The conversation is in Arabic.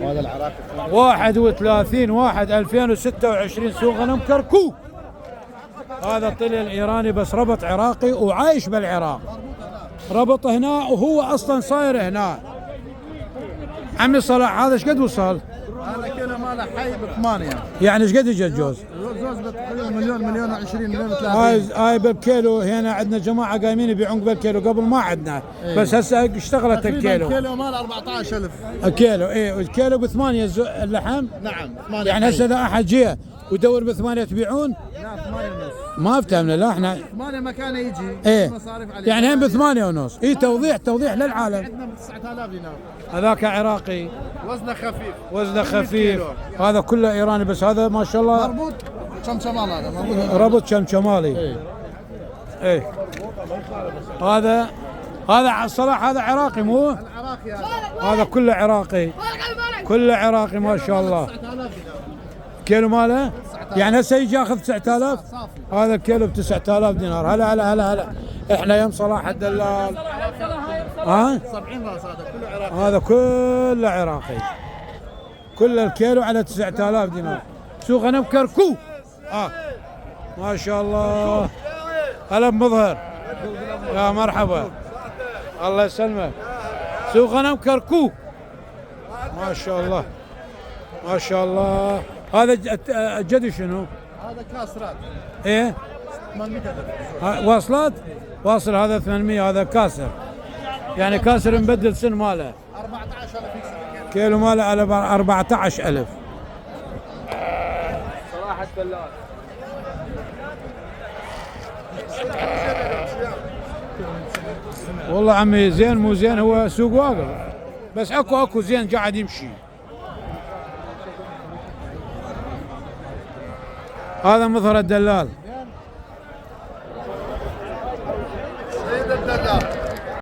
وهذا العراقي 31/1/2026 سوق غنم كركوك. هذا طلع الإيراني بس ربط عراقي وعايش بالعراق، ربط هنا وهو أصلا صاير هنا. عمي صلاح هذا ايش قد وصل؟ هذا كيلو ماله حي ب8. يعني ايش قد اجى الجوز؟ الجوز تقريبا مليون، مليون و20، مليون و30. هاي بالكيلو. هنا عندنا جماعة قايمين يبيعون بالكيلو، قبل ما عندنا. بس هسه اشتغلت الكيلو. كيلو ماله 14,000. الكيلو الكيلو ب8 اللحم. نعم 8. يعني هسه اذا احد جه ودور ب8 تبيعون؟ لا 8 ونص. ما فتهمنا. لا احنا 8 مكانه يجي. ايه مصاريف عليه. يعني هم ب8 ونص. توضيح للعالم. عندنا ب 9000 دينار. هذاك عراقي وزنه خفيف. وزنه خفيف. هذا كله ايراني بس هذا ما شاء الله مربوط شمشمال. هذا مربوط ربط شمشمالي. ايه هذا صلاح هذا عراقي مو؟ العراقي هذا كله عراقي، كله عراقي ما شاء الله. كيلو ماله؟ يعني هسه يجي ياخذ 9000. هذا الكيلو ب 9000 دينار. هلا احنا يم صلاح الدلال. 70 راس. هذا كله عراقي. هذا كله عراقي، كل الكيلو على 9000 دينار. سوق غنم كركوك. ما شاء الله. هلا بمظهر، يا مرحبا، الله يسلمك. سوق غنم كركوك ما شاء الله، ما شاء الله. هذا الجد شنو؟ هذا كاسرات. ايه 800. واصلات؟ واصل هذا 800. هذا كاسر، يعني كاسر مبدل سن ماله 14,000 يكسب كيلو ماله على 14,000. صراحة الدلال. والله عمي زين مو زين، هو سوق واقف بس اكو زين قاعد يمشي. هذا مظهر الدلال.